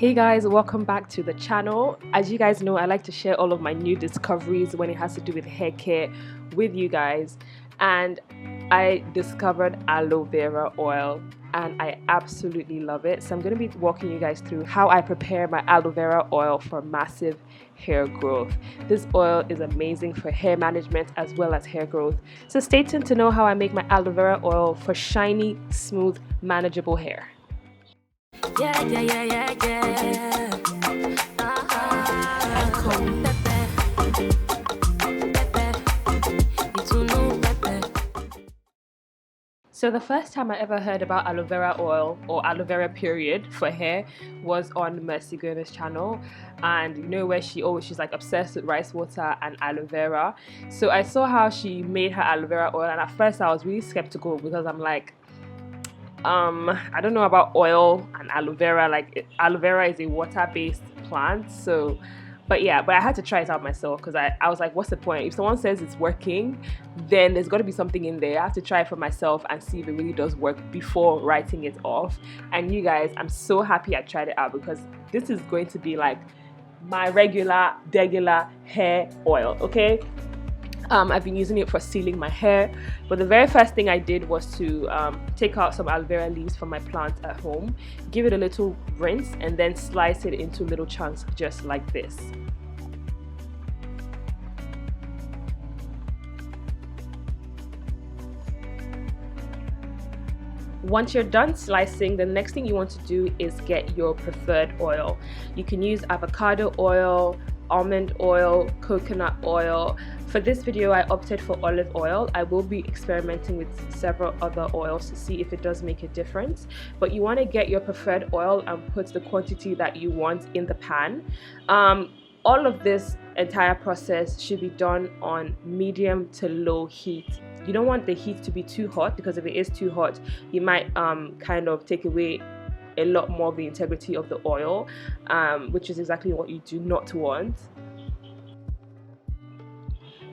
Hey guys, welcome back to the channel. As you guys know, I like to share all of my new discoveries when it has to do with hair care with you guys, and I discovered aloe vera oil and I absolutely love it. So I'm going to be walking you guys through how I prepare my aloe vera oil for massive hair growth. This oil is amazing for hair management as well as hair growth. So stay tuned to know how I make my aloe vera oil for shiny, smooth, manageable hair. Yeah. So the first time I ever heard about aloe vera oil or aloe vera period for hair was on Mercy Gomez's channel, and you know where she's like obsessed with rice water and aloe vera. So I saw how she made her aloe vera oil, and at first I was really skeptical because I'm like, I don't know about oil and aloe vera. Like aloe vera is a water-based plant, so but I had to try it out myself because I was like, what's the point? If someone says it's working, then there's got to be something in there. I have to try it for myself and see if it really does work before writing it off. And you guys, I'm so happy I tried it out because this is going to be like my regular hair oil, okay? I've been using it for sealing my hair, but the very first thing I did was to take out some aloe vera leaves from my plant at home, give it a little rinse, and then slice it into little chunks just like this. Once you're done slicing, the next thing you want to do is get your preferred oil. You can use avocado oil, almond oil, coconut oil. For this video I opted for olive oil. I will be experimenting with several other oils to see if it does make a difference, but you want to get your preferred oil and put the quantity that you want in the pan. All of this entire process should be done on medium to low heat. You don't want the heat to be too hot, because if it is too hot you might kind of take away a lot more of the integrity of the oil, which is exactly what you do not want.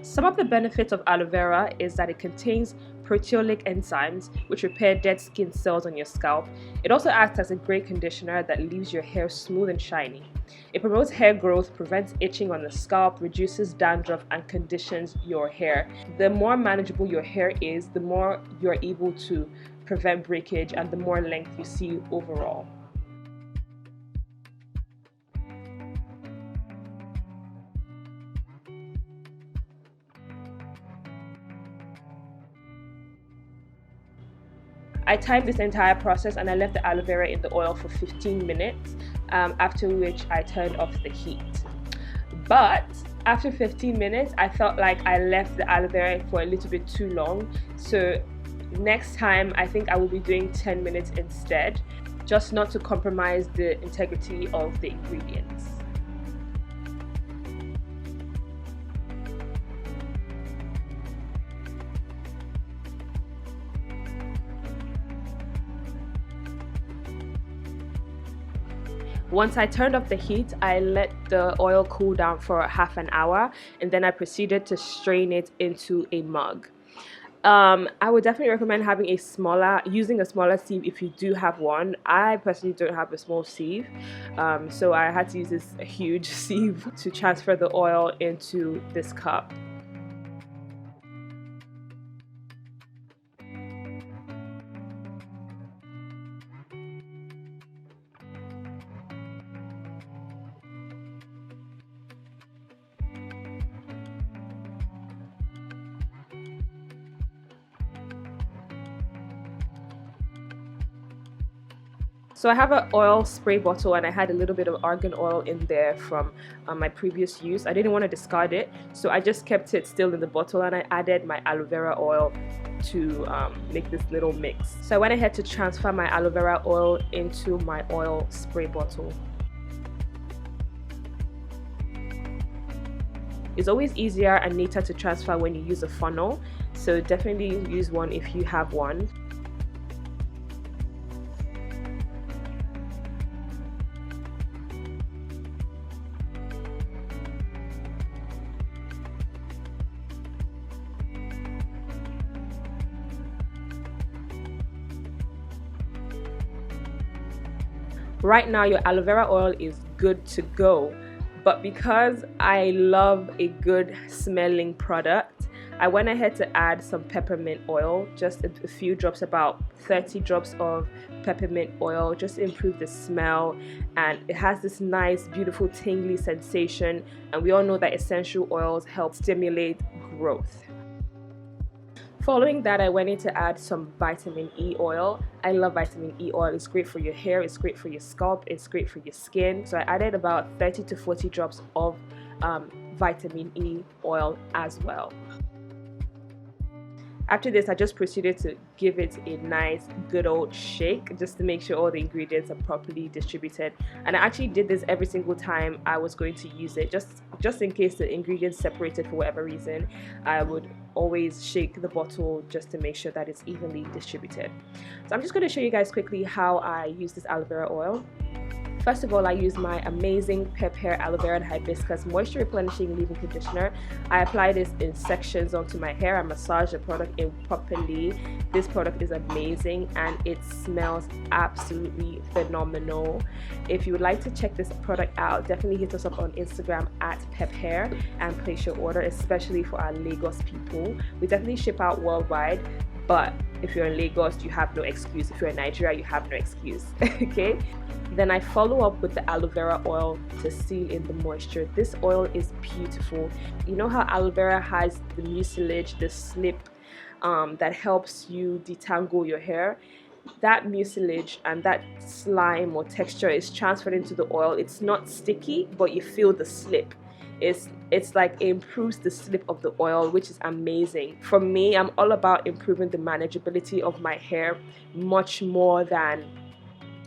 Some of the benefits of aloe vera is that it contains proteolytic enzymes which repair dead skin cells on your scalp. It also acts as a great conditioner that leaves your hair smooth and shiny. It promotes hair growth, prevents itching on the scalp, reduces dandruff, and conditions your hair. The more manageable your hair is, the more you're able to prevent breakage and the more length you see overall. I timed this entire process and I left the aloe vera in the oil for 15 minutes, after which I turned off the heat. But after 15 minutes, I felt like I left the aloe vera for a little bit too long. So next time, I think I will be doing 10 minutes instead, just not to compromise the integrity of the ingredients. Once I turned off the heat, I let the oil cool down for half an hour, and then I proceeded to strain it into a mug. I would definitely recommend using a smaller sieve if you do have one. I personally don't have a small sieve, so I had to use this huge sieve to transfer the oil into this cup. So I have an oil spray bottle and I had a little bit of argan oil in there from my previous use. I didn't want to discard it, so I just kept it still in the bottle and I added my aloe vera oil to make this little mix. So I went ahead to transfer my aloe vera oil into my oil spray bottle. It's always easier and neater to transfer when you use a funnel, so definitely use one if you have one. Right now your aloe vera oil is good to go, but because I love a good smelling product, I went ahead to add some peppermint oil, just a few drops, about 30 drops of peppermint oil, just to improve the smell. And it has this nice beautiful tingly sensation, and we all know that essential oils help stimulate growth. Following that, I went in to add some vitamin E oil. I love vitamin E oil. It's great for your hair, it's great for your scalp, it's great for your skin. So I added about 30 to 40 drops of vitamin E oil as well. After this, I just proceeded to give it a nice good old shake, just to make sure all the ingredients are properly distributed. And I actually did this every single time I was going to use it, just in case the ingredients separated for whatever reason. I would always shake the bottle just to make sure that it's evenly distributed. So I'm just going to show you guys quickly how I use this aloe vera oil. First of all, I use my amazing Pep Hair Aloe Vera and Hibiscus Moisture Replenishing Leave-In Conditioner. I apply this in sections onto my hair. I massage the product in properly. This product is amazing and it smells absolutely phenomenal. If you would like to check this product out, definitely hit us up on Instagram at Pep Hair and place your order, especially for our Lagos people. We definitely ship out worldwide, but if you're in Lagos, you have no excuse. If you're in Nigeria, you have no excuse. Okay? Then I follow up with the aloe vera oil to seal in the moisture. This oil is beautiful. You know how aloe vera has the mucilage, the slip that helps you detangle your hair? That mucilage and that slime or texture is transferred into the oil. It's not sticky, but you feel the slip. It's like it improves the slip of the oil, which is amazing. For me, I'm all about improving the manageability of my hair much more than,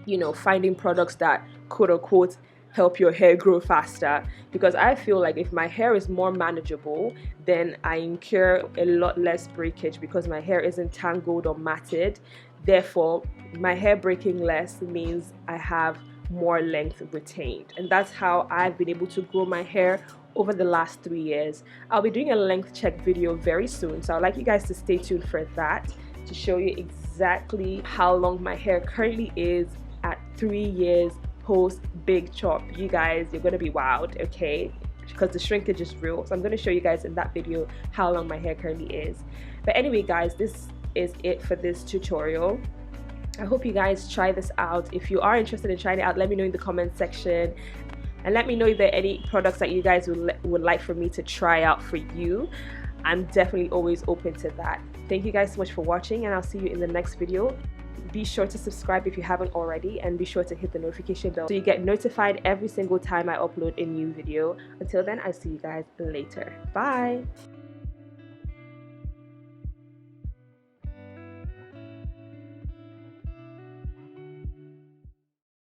you know, finding products that quote unquote help your hair grow faster, because I feel like if my hair is more manageable, then I incur a lot less breakage because my hair isn't tangled or matted. Therefore, my hair breaking less means I have more length retained, and that's how I've been able to grow my hair over the last 3 years. I'll be doing a length check video very soon, so I'd like you guys to stay tuned for that, to show you exactly how long my hair currently is at 3 years post big chop. You guys, you're gonna be wowed, okay? Because the shrinkage is real. So I'm gonna show you guys in that video how long my hair currently is. But anyway guys, this is it for this tutorial. I hope you guys try this out. If you are interested in trying it out, let me know in the comment section, and let me know if there are any products that you guys would like for me to try out for you. I'm definitely always open to that. Thank you guys so much for watching, and I'll see you in the next video. Be sure to subscribe if you haven't already, and be sure to hit the notification bell so you get notified every single time I upload a new video. Until then, I'll see you guys later. Bye!